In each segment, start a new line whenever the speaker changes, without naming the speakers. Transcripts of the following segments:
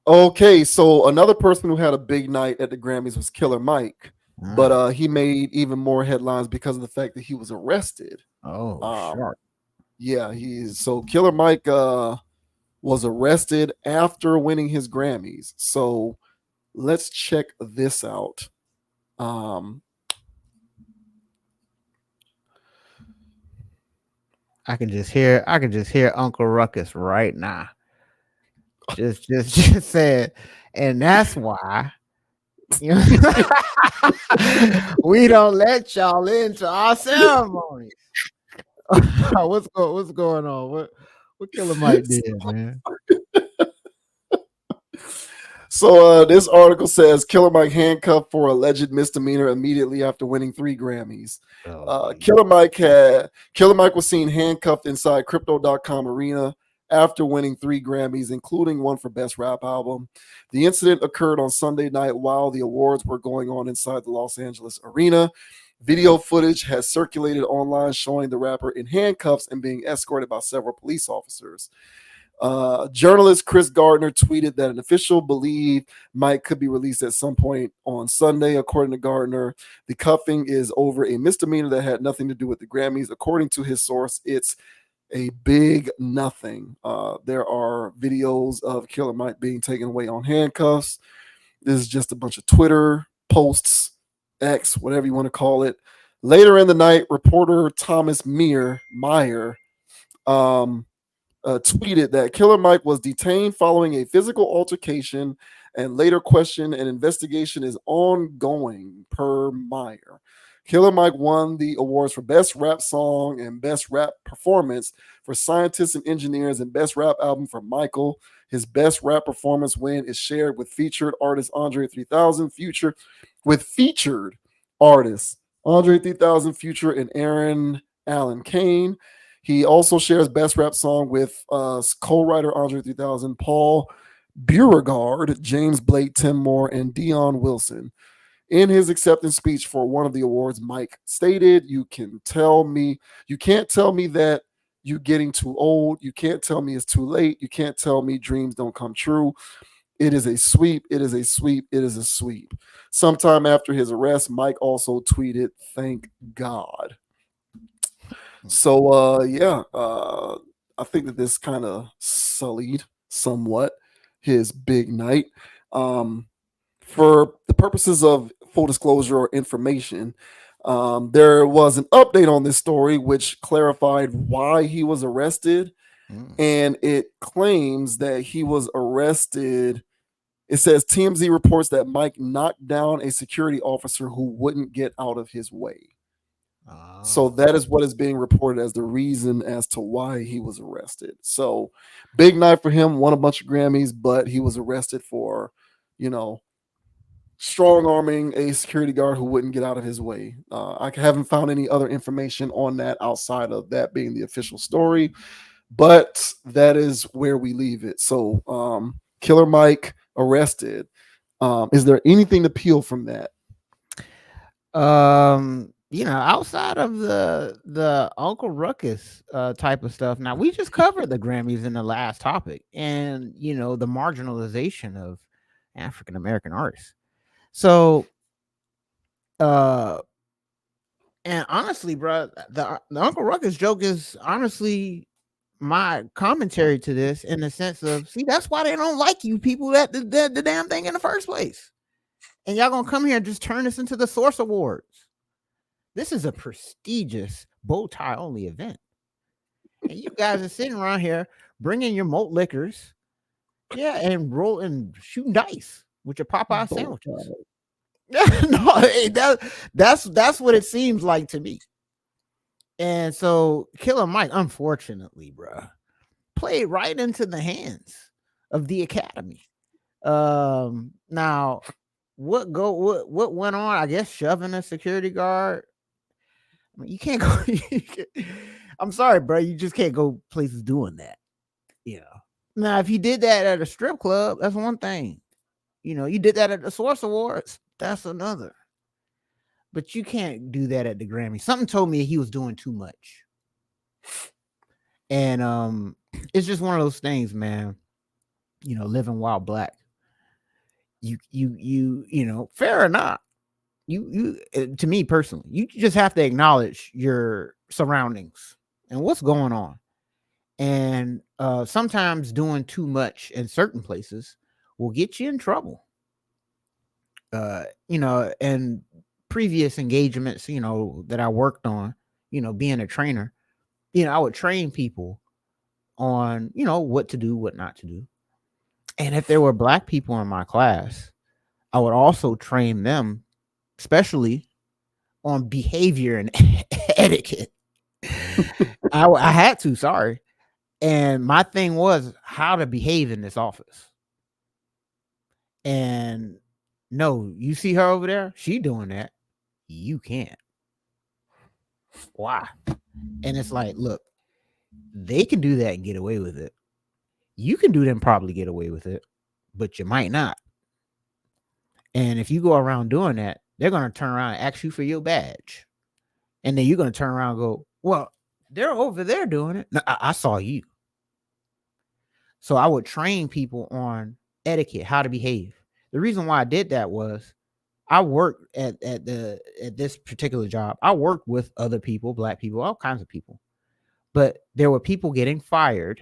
Okay, so another person who had a big night at the Grammys was Killer Mike, but
Ah,
he made even more headlines because of the fact that he was arrested.
oh,
Um,
sharp.
yeah, he's so Killer Mike was arrested after winning his Grammys. So let's check this out. Um,
I can just hear Uncle Ruckus right now. Just said, and that's why you we don't let y'all into our ceremonies. What's going on? What Killer Mike did, man?
so this article says Killer Mike handcuffed for alleged misdemeanor immediately after winning 3 Grammys.
Oh,
Killer Mike was seen handcuffed inside Crypto.com arena after winning 3 Grammys, including one for Best Rap Album. The incident occurred on Sunday night while the awards were going on inside the Los Angeles arena. Video footage has circulated online showing the rapper in handcuffs and being escorted by several police officers. Journalist Chris Gardner tweeted that an official believed Mike could be released at some point on Sunday. According to Gardner, the cuffing is over a misdemeanor that had nothing to do with the Grammys. According to his source, it's a big nothing. There are videos of Killer Mike being taken away on handcuffs. This is just a bunch of Twitter posts, X, whatever you want to call it. Later in the night, reporter Thomas Meyer um, tweeted that Killer Mike was detained following a physical altercation and later questioned. An investigation is ongoing, per Meyer. Killer Mike won the awards for Best Rap Song and Best Rap Performance for Scientists and Engineers and Best Rap Album for Michael. His Best Rap Performance win is shared with featured artist Andre 3000, featured artists Andre 3000, Future, and Aaron Allen Kane. He also shares Best Rap Song with co-writer Andre 3000, Paul Beauregard, James Blake, Tim Moore, and Dion Wilson. In his acceptance speech for one of the awards, Mike stated, you can't tell me that you getting too old. You can't tell me it's too late. You can't tell me dreams don't come true. It is a sweep. It is a sweep. It is a sweep." Sometime after his arrest, Mike also tweeted, "Thank God." So I think that this kind of sullied somewhat his big night. Um, for the purposes of full disclosure or information, there was an update on this story which clarified why he was arrested,
mm.
and it claims that he was arrested. It says TMZ reports that Mike knocked down a security officer who wouldn't get out of his way. So
Oh,
that is what is being reported as the reason as to why he was arrested. So big night for him, won a bunch of Grammys, but he was arrested for, you know, strong arming a security guard who wouldn't get out of his way. I haven't found any other information on that outside of that being the official story, but that is where we leave it. So Killer Mike arrested. Is there anything to peel from that?
outside of the Uncle Ruckus type of stuff. Now we just covered the Grammys in the last topic, and the marginalization of African American artists. So, uh, and honestly, bro, the Uncle Ruckus joke is honestly my commentary to this in the sense of, see, that's why they don't like you people that the damn thing in the first place. And y'all gonna come here and just turn this into the Source Awards. This is a prestigious bow tie only event. And you guys are sitting around here bringing your malt liquors, yeah, and shooting dice with your Popeye
Both.
sandwiches. No, that's what it seems like to me. And so Killer Mike, unfortunately, bruh, played right into the hands of the Academy. Now what went on? I guess shoving a security guard. I mean, you can't go. I'm sorry, bro. You just can't go places doing that. You know. Now, if you did that at a strip club, that's one thing. You did that at the Source Awards. That's another. But you can't do that at the Grammy. Something told me he was doing too much. And it's just one of those things, man. Living while black, fair or not, to me personally, you just have to acknowledge your surroundings and what's going on. And sometimes doing too much in certain places will get you in trouble. And previous engagements, that I worked on, being a trainer, I would train people on, what to do, what not to do. And if there were black people in my class, I would also train them, especially on behavior and etiquette. I had to, sorry. And my thing was how to behave in this office. And no, you see her over there? She doing that. You can't. Why? And it's like, look, they can do that and get away with it. You can do them probably get away with it, but you might not. And if you go around doing that, they're gonna turn around and ask you for your badge. And then you're gonna turn around and go, well, they're over there doing it. No, I saw you. So I would train people on etiquette, how to behave. The reason why I did that was I worked at this particular job. I worked with other people, black people, all kinds of people. But there were people getting fired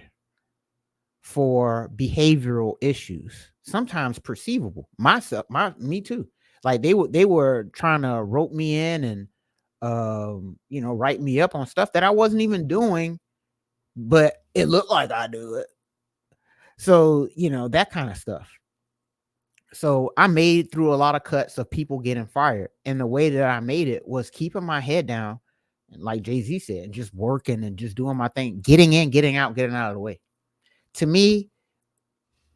for behavioral issues, sometimes perceivable. Me too. Like they were trying to rope me in and write me up on stuff that I wasn't even doing, but it looked like I do it. So, that kind of stuff. So I made through a lot of cuts of people getting fired. And the way that I made it was keeping my head down, and like Jay-Z said, and just working and just doing my thing, getting in, getting out of the way. To me,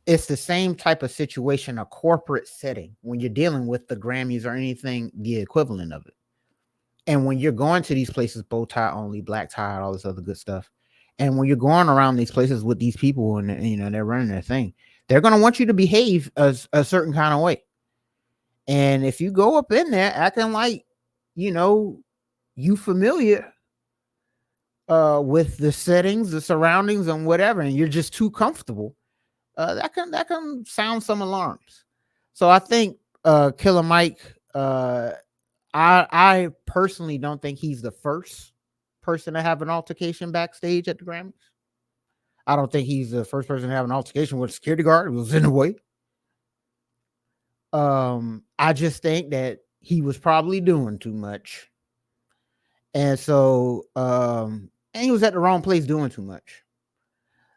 it's the same type of situation, a corporate setting, when you're dealing with the Grammys or anything, the equivalent of it. And when you're going to these places, bow tie only, black tie, all this other good stuff. And when you're going around these places with these people and they're running their thing, they're going to want you to behave a certain kind of way. And if you go up in there acting like, you familiar with the settings, the surroundings, and whatever, and you're just too comfortable, that can sound some alarms. So I think Killer Mike, I personally don't think he's the first person to have an altercation backstage at the Grammys. I don't think he's the first person to have an altercation with a security guard who was in the way. I just think that he was probably doing too much. And so and he was at the wrong place doing too much.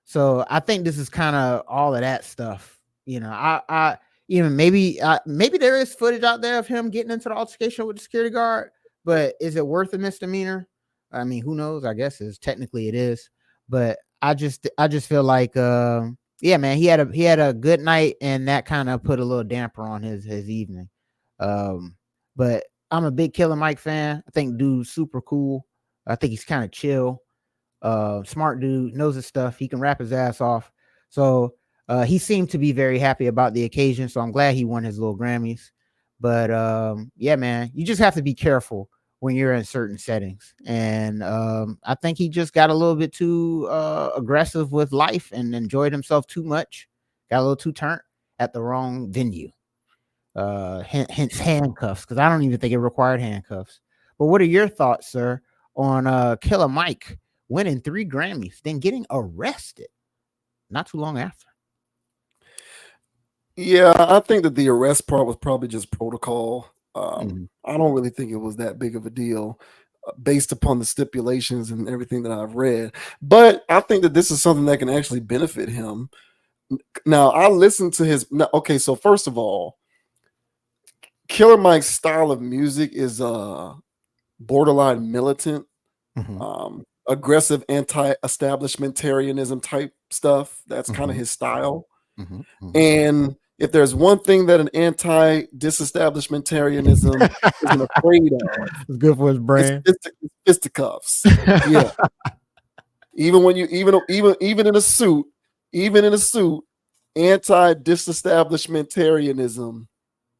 So I think this is kind of all of that stuff. I even maybe there is footage out there of him getting into the altercation with the security guard, but is it worth a misdemeanor? I mean, who knows? I guess technically it is, but I just feel like yeah, man, he had a good night, and that kind of put a little damper on his evening. But I'm a big Killer Mike fan. I think dude's super cool. I think he's kind of chill. Smart dude, knows his stuff. He can rap his ass off. So he seemed to be very happy about the occasion. So I'm glad he won his little Grammys. But yeah, man, you just have to be careful when you're in certain settings. And I think he just got a little bit too aggressive with life and enjoyed himself too much. Got a little too turned at the wrong venue. Hence handcuffs, because I don't even think it required handcuffs. But what are your thoughts, sir, on Killer Mike winning 3 Grammys, then getting arrested not too long after?
Yeah, I think that the arrest part was probably just protocol.
Mhm.
I don't really think it was that big of a deal based upon the stipulations and everything that I've read. But I think that this is something that can actually benefit him. Now, I listened to his. Okay, so first of all, Killer Mike's style of music is borderline militant,
Mhm.
aggressive anti-establishmentarianism type stuff. That's kind of
Mhm.
his style.
Mhm. Mhm.
And if there's one thing that an anti-disestablishmentarianism isn't afraid of,
It's good for his
it's
brand.
fisticuffs. Yeah, even when you even in a suit, even in a suit, anti-disestablishmentarianism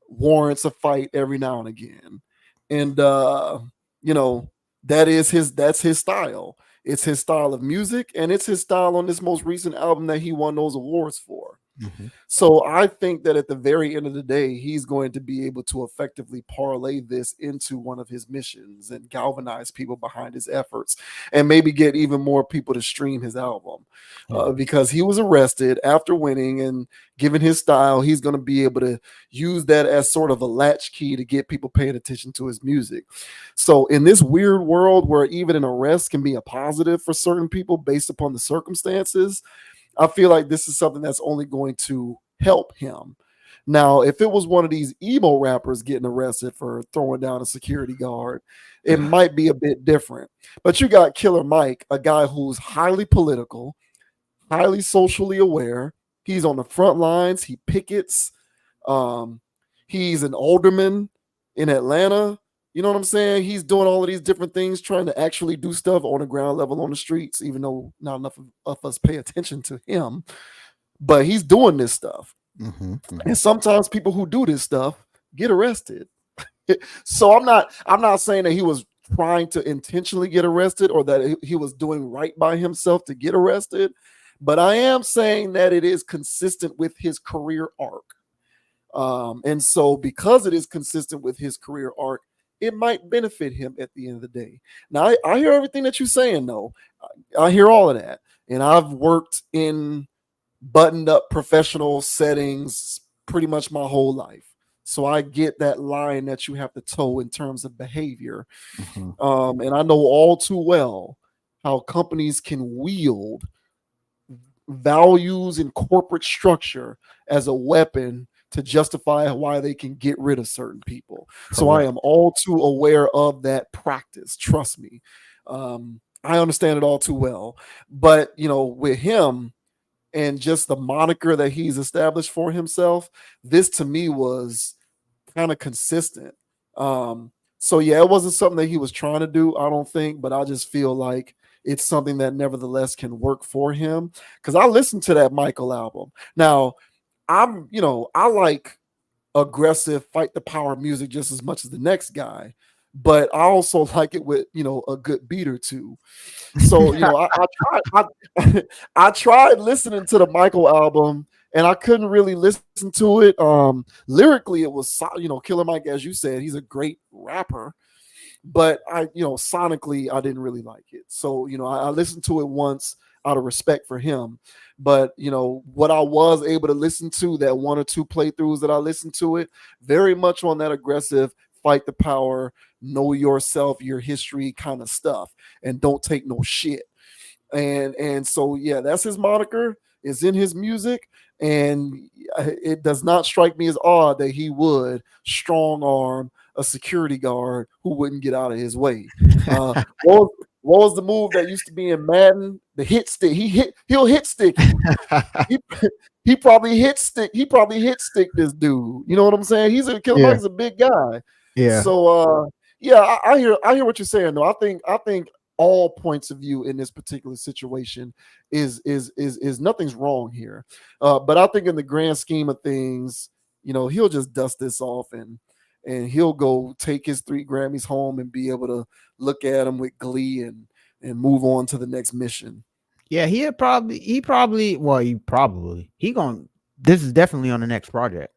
warrants a fight every now and again. And you know, that's his style. It's his style of music, and it's his style on this most recent album that he won those awards for.
Mm-hmm.
So I think that at the very end of the day, he's going to be able to effectively parlay this into one of his missions and galvanize people behind his efforts, and maybe get even more people to stream his album,
Yeah.
because he was arrested after winning, and given his style, he's going to be able to use that as sort of a latchkey to get people paying attention to his music. So in this weird world where even an arrest can be a positive for certain people based upon the circumstances, I feel like this is something that's only going to help him. Now, if it was one of these emo rappers getting arrested for throwing down a security guard, it might be a bit different. But you got Killer Mike, a guy who's highly political, highly socially aware. He's on the front lines. He pickets. Um, he's an alderman in Atlanta. You know what I'm saying? He's doing all of these different things, trying to actually do stuff on the ground level on the streets, even though not enough of us pay attention to him. But he's doing this stuff.
Mm-hmm.
And sometimes people who do this stuff get arrested. So I'm not saying that he was trying to intentionally get arrested or that he was doing right by himself to get arrested, but I am saying that it is consistent with his career arc. And so because it is consistent with his career arc, it might benefit him at the end of the day. Now, I hear everything that you're saying, though. I hear all of that. And I've worked in buttoned up professional settings pretty much my whole life. So I get that line that you have to toe in terms of behavior.
Mm-hmm.
And I know all too well how companies can wield values and corporate structure as a weapon to justify why they can get rid of certain people. So I am all too aware of that practice. Trust me. I understand it all too well. But, with him and just the moniker that he's established for himself, this to me was kind of consistent. So yeah, it wasn't something that he was trying to do, I don't think, but I just feel like it's something that nevertheless can work for him. Because I listened to that Michael album. Now, I like aggressive fight the power music just as much as the next guy, but I also like it with a good beat or two. So I tried listening to the Michael album, and I couldn't really listen to it. Lyrically, it was Killer Mike, as you said, he's a great rapper, but sonically, I didn't really like it. So I listened to it once out of respect for him, but what I was able to listen to, that one or two playthroughs that I listened to it, very much on that aggressive fight the power, know yourself, your history kind of stuff, and don't take no shit. And so yeah, that's his moniker. It's in his music, and it does not strike me as odd that he would strong arm a security guard who wouldn't get out of his way. What was the move that used to be in Madden? The hit stick. He'll hit stick you. He, he probably hit stick. He probably hit stick this dude. You know what I'm saying? Killer
Yeah.
Mike's a big guy.
Yeah.
So yeah, I hear what you're saying though. I think all points of view in this particular situation is nothing's wrong here. But I think in the grand scheme of things, he'll just dust this off and he'll go take his 3 Grammys home and be able to look at them with glee and move on to the next mission.
Yeah, he going this is definitely on the next project.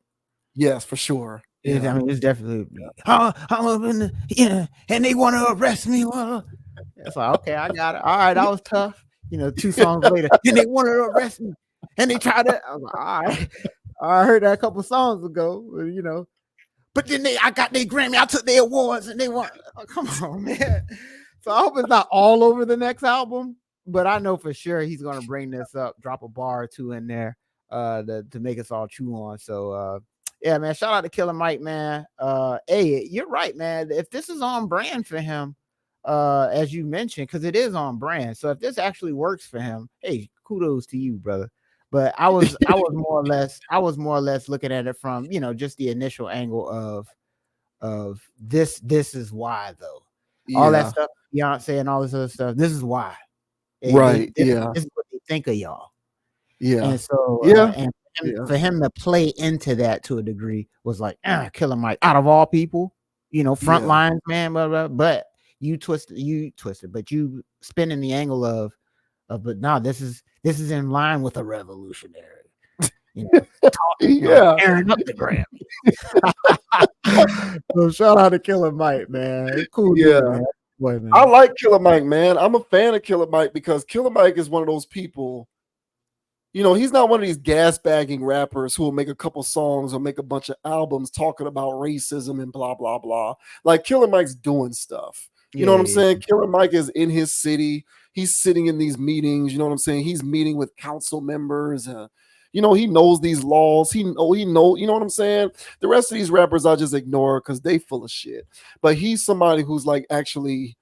Yes, for sure.
I mean, it's definitely I'm up in the, and they want to arrest me. It's like, okay, I got it. All right, that was tough. 2 songs later, and they want to arrest me, and they tried to. I was like, all right, I heard that a couple songs ago, But then I got their Grammy, I took their awards, and they want. Oh, come on, man. So I hope it's not all over the next album, but I know for sure he's gonna bring this up, drop a bar or two in there, to make us all chew on. So yeah, man, shout out to Killer Mike, man. Hey, you're right, man. If this is on brand for him, as you mentioned, because it is on brand. So if this actually works for him, hey, kudos to you, brother. But I was more or less looking at it from just the initial angle of this is why though. All that stuff, Beyonce and all this other stuff. This is why.
Right.
This is what they think of y'all.
Yeah.
And so for him to play into that to a degree was like, Killer Mike, out of all people, front lines, man, blah, blah, but you twisted, but you spin in the angle of, but no, this is in line with a revolutionary,
Yeah,
tearing up the Grammy. So shout out to Killer Mike, man. Cool dude,
yeah.
man. Boy,
I
man.
like Killer Mike, man. I'm a fan of Killer Mike because Killer Mike is one of those people. He's not one of these gas bagging rappers who will make a couple songs or make a bunch of albums talking about racism and blah blah blah. Like Killer Mike's doing stuff. You know what I'm
Yeah,
saying? Killer Mike is in his city. He's sitting in these meetings. You know what I'm saying? He's meeting with council members. He knows these laws. He know. You know what I'm saying? The rest of these rappers I just ignore because they full of shit. But he's somebody who's like actually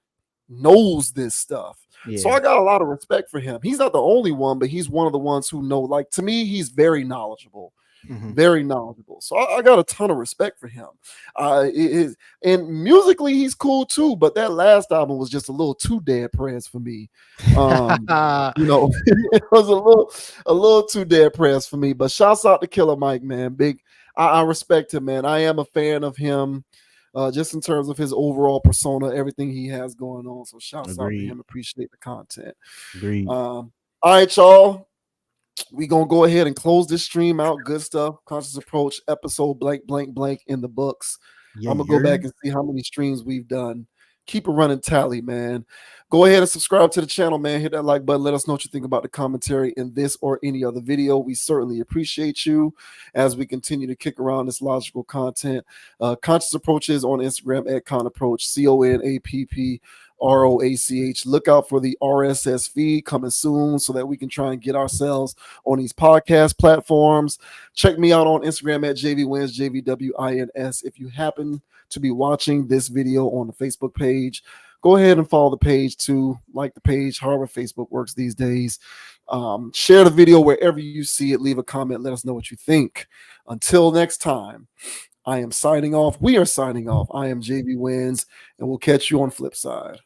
knows this stuff. So
yeah.
I got a lot of respect for him. He's not the only one, but he's one of the ones who know. Like to me, he's very knowledgeable,
Mhm.
very knowledgeable. So I got a ton of respect for him. And musically, he's cool too. But that last album was just a little too dead press for me. Um, it was a little too dead press for me. But shouts out to Killer Mike, man. Big, I respect him, man. I am a fan of him. Just in terms of his overall persona, everything he has going on. So shouts out to
Agreed.
him. Appreciate the content.
Agreed.
All right, y'all. We gonna go ahead and close this stream out. Good stuff. Conscious Approach episode blank blank blank in the books.
Yeah,
I'm gonna go back and see how many streams we've done. Keep a running tally, man. Go ahead and subscribe to the channel, man. Hit that like button. Let us know what you think about the commentary in this or any other video. We certainly appreciate you as we continue to kick around this logical content. Conscious Approaches on Instagram at ConApproach, CONAPPROACH. Look out for the RSS feed coming soon so that we can try and get ourselves on these podcast platforms. Check me out on Instagram at JVWins, JVWINS. If you happen to be watching this video on the Facebook page, go ahead and follow the page too, like the page, however Facebook works these days. Share the video wherever you see it. Leave a comment. Let us know what you think. Until next time, I am signing off. We are signing off. I am JV Wins, and we'll catch you on flip side.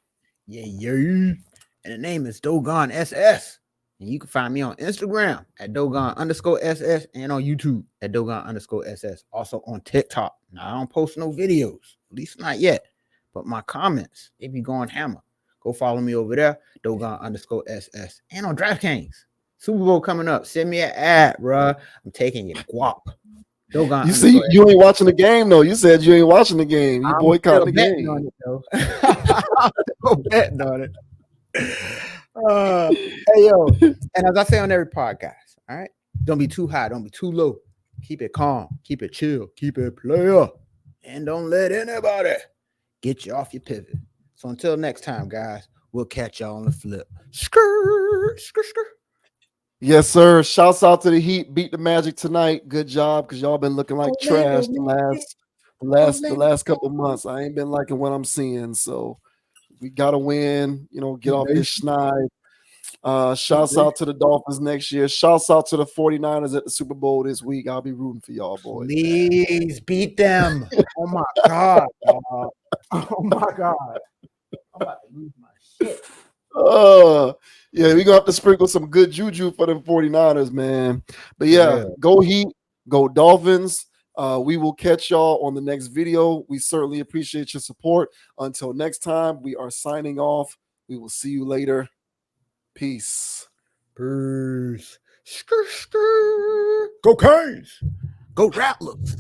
Yeah. And the name is Dogon SS. And you can find me on Instagram at Dogon_SS and on YouTube at Dogon_SS. Also on TikTok. Now, I don't post no videos, at least not yet. But my comments, they be going hammer. Go follow me over there, Dogon_SS. And on DraftKings. Super Bowl coming up. Send me an ad, bruh. I'm taking your guap. Dogon
You see, you ain't watching the game, though. You said you ain't watching the game. You boycotting the game.
On it, though. I'm still betting on it. Hey, yo. And as I say on every podcast, all right, don't be too high, don't be too low. Keep it calm, keep it chill, keep it player. And don't let anybody get you off your pivot. So until next time, guys, we'll catch y'all on the flip. Skrr.
Yes, sir. Shouts out to the Heat. Beat the Magic tonight. Good job, because y'all been looking like trash the last couple months. I ain't been liking what I'm seeing. So we gotta win. Get off this schneid. Shouts out to the Dolphins next year. Shouts out to the 49ers at the Super Bowl this week. I'll be rooting for y'all, boys.
Please beat them. Oh my God. Oh my God. I'm about to lose my shit.
Yeah, we're gonna have to sprinkle some good juju for them 49ers, man. But yeah, go Heat, go Dolphins. We will catch y'all on the next video. We certainly appreciate your support. Until next time, we are signing off. We will see you later. Peace.
Peace. Go Canes. Go Rattlers.